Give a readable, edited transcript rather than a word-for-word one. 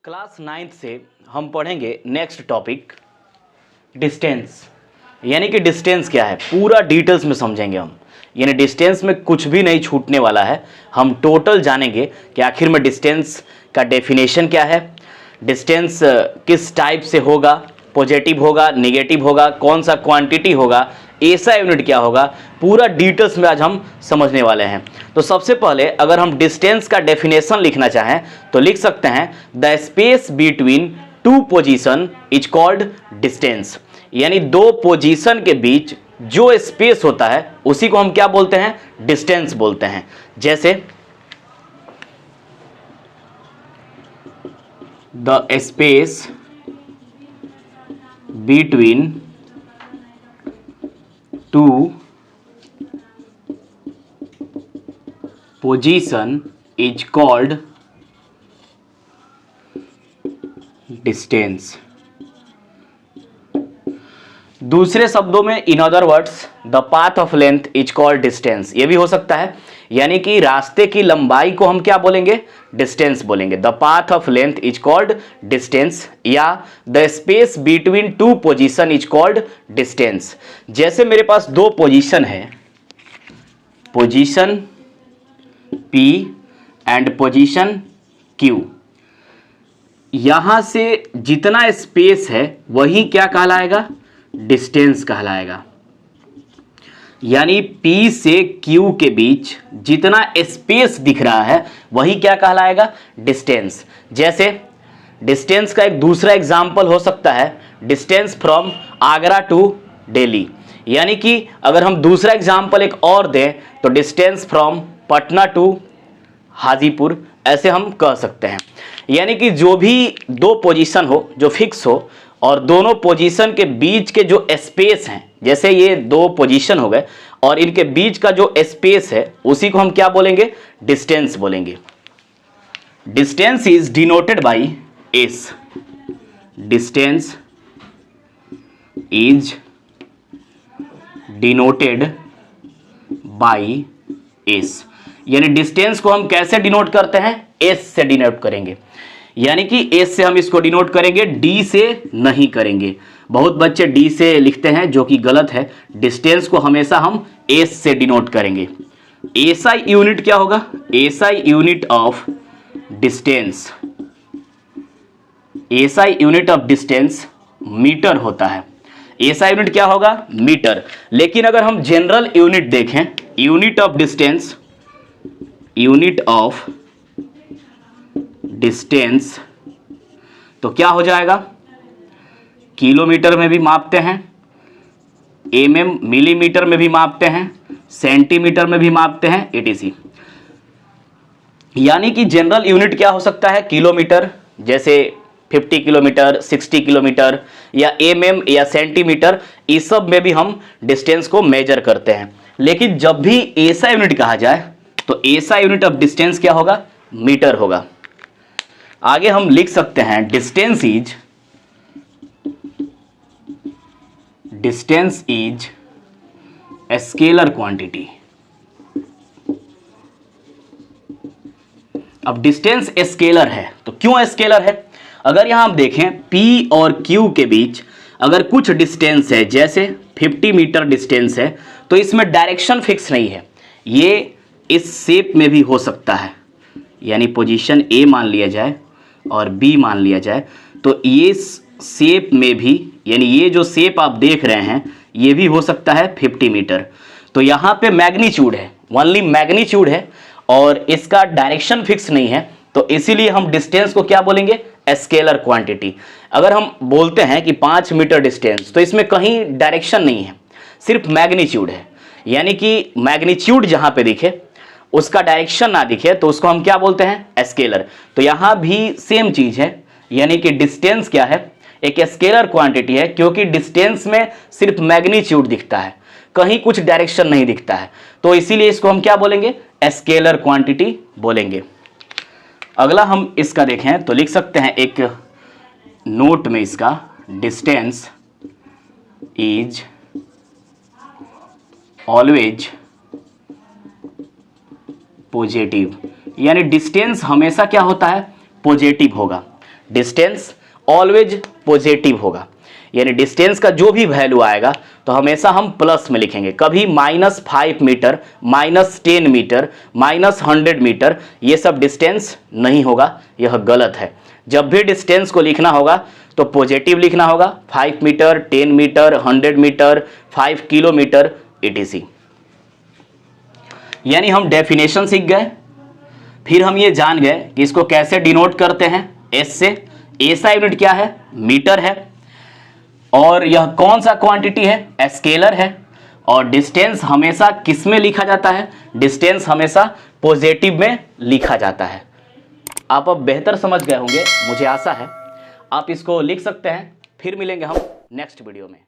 Class 9th से हम पढ़ेंगे नेक्स्ट टॉपिक डिस्टेंस। यानी कि डिस्टेंस क्या है पूरा डिटेल्स में समझेंगे हम। यानी डिस्टेंस में कुछ भी नहीं छूटने वाला है। हम टोटल जानेंगे कि आखिर में डिस्टेंस का डेफिनेशन क्या है, डिस्टेंस किस टाइप से होगा, पॉजिटिव होगा, नेगेटिव होगा, कौन सा क्वांटिटी होगा, ऐसा यूनिट क्या होगा, पूरा डिटेल्स में आज हम समझने वाले हैं। तो सबसे पहले अगर हम डिस्टेंस का डेफिनेशन लिखना चाहें तो लिख सकते हैं the space between two position is called distance. यानी दो पोजीशन के बीच जो स्पेस होता है उसी को हम क्या बोलते हैं, डिस्टेंस बोलते हैं। जैसे the space between two position is called distance. दूसरे शब्दों में in other words the path of length is called distance. ये भी हो सकता है, यानी कि रास्ते की लंबाई को हम क्या बोलेंगे, डिस्टेंस बोलेंगे। The path of length is called distance या the space between two position is called distance. जैसे मेरे पास दो पोजीशन है, position P and position Q। यहां से जितना स्पेस है वही क्या कहलाएगा, डिस्टेंस कहलाएगा। यानी P से Q के बीच जितना स्पेस दिख रहा है वही क्या कहलाएगा, डिस्टेंस। जैसे डिस्टेंस का एक दूसरा एग्जाम्पल हो सकता है distance from Agra to Delhi. यानी कि अगर हम दूसरा एग्जाम्पल एक और दें तो distance from Patna to Hajipur, ऐसे हम कह सकते हैं। यानी कि जो भी दो पोजीशन हो जो फिक्स हो और दोनों पोजीशन के बीच के जो स्पेस हैं, जैसे ये दो पोजीशन हो गए और इनके बीच का जो स्पेस है उसी को हम क्या बोलेंगे, डिस्टेंस बोलेंगे। Distance is denoted by S. Distance is denoted by S. यानी डिस्टेंस को हम कैसे डिनोट करते हैं, एस से डिनोट करेंगे। यानी कि एस से हम इसको डिनोट करेंगे, डी से नहीं करेंगे। बहुत बच्चे डी से लिखते हैं जो कि गलत है। डिस्टेंस को हमेशा हम एस से डिनोट करेंगे। एसआई यूनिट क्या होगा, SI unit of distance, SI unit of distance metre होता है। एसआई यूनिट क्या होगा, मीटर। लेकिन अगर हम जनरल यूनिट देखें, unit of distance, unit of distance तो क्या हो जाएगा, किलोमीटर में भी मापते हैं, एमएम मिलीमीटर में भी मापते हैं, सेंटीमीटर में भी मापते हैं, एटीसी। यानी कि जनरल यूनिट क्या हो सकता है, किलोमीटर, जैसे 50 किलोमीटर, 60 किलोमीटर, या एमएम या सेंटीमीटर, इस सब में भी हम डिस्टेंस को मेजर करते हैं। लेकिन जब भी एसआई यूनिट कहा जाए तो एसआई यूनिट ऑफ डिस्टेंस क्या होगा, मीटर होगा। आगे हम लिख सकते हैं डिस्टेंस इज स्केलर क्वांटिटी। अब डिस्टेंस स्केलर है तो क्यों स्केलर है, अगर यहां हम देखें P और Q के बीच अगर कुछ डिस्टेंस है, जैसे 50 मीटर डिस्टेंस है, तो इसमें डायरेक्शन फिक्स नहीं है। ये इस शेप में भी हो सकता है, यानी पोजीशन A मान लिया जाए और B मान लिया जाए, तो ये शेप में भी, यानी ये जो शेप आप देख रहे हैं ये भी हो सकता है 50 मीटर। तो यहाँ पे मैग्नीट्यूड है, ओनली मैग्नीट्यूड है और इसका डायरेक्शन फिक्स नहीं है, तो इसीलिए हम डिस्टेंस को क्या बोलेंगे, स्केलर क्वांटिटी। अगर हम बोलते हैं कि 5 मीटर डिस्टेंस तो इसमें कहीं डायरेक्शन नहीं है, सिर्फ मैग्नीट्यूड है। यानी कि मैग्नीट्यूड जहाँ पे दिखे उसका डायरेक्शन ना दिखे तो उसको हम क्या बोलते हैं, स्केलर। तो यहाँ भी सेम चीज है, यानी कि डिस्टेंस क्या है, एक स्केलर क्वांटिटी है, क्योंकि डिस्टेंस में सिर्फ मैग्नीट्यूड दिखता है, कहीं कुछ डायरेक्शन नहीं दिखता है, तो इसीलिए इसको हम क्या बोलेंगे, स्केलर क्वांटिटी बोलेंगे। अगला हम इसका देखें तो लिख सकते हैं एक नोट में इसका, डिस्टेंस इज ऑलवेज पॉजिटिव। यानी डिस्टेंस हमेशा क्या होता है, पॉजिटिव होगा। डिस्टेंस ऑलवेज पॉजिटिव होगा, यानी डिस्टेंस का जो भी वैल्यू आएगा तो हमेशा हम प्लस में लिखेंगे, कभी -5 मीटर, -10 मीटर, -100 मीटर, ये सब डिस्टेंस नहीं होगा, यह गलत है। जब भी डिस्टेंस को लिखना होगा तो पॉजिटिव लिखना होगा, 5 metre, 10 metre, 100 metre, 5 kilometre etc। यानी हम डेफिनेशन सीख गए, फिर हम ये जान गए कि इसको कैसे डिनोट करते हैं, एस से। ऐसा यूनिट क्या है, मीटर है, और यह कौन सा क्वांटिटी है, स्केलर है, और डिस्टेंस हमेशा किस में लिखा जाता है, डिस्टेंस हमेशा पॉजिटिव में लिखा जाता है। आप अब बेहतर समझ गए होंगे, मुझे आशा है। आप इसको लिख सकते हैं। फिर मिलेंगे हम नेक्स्ट वीडियो में।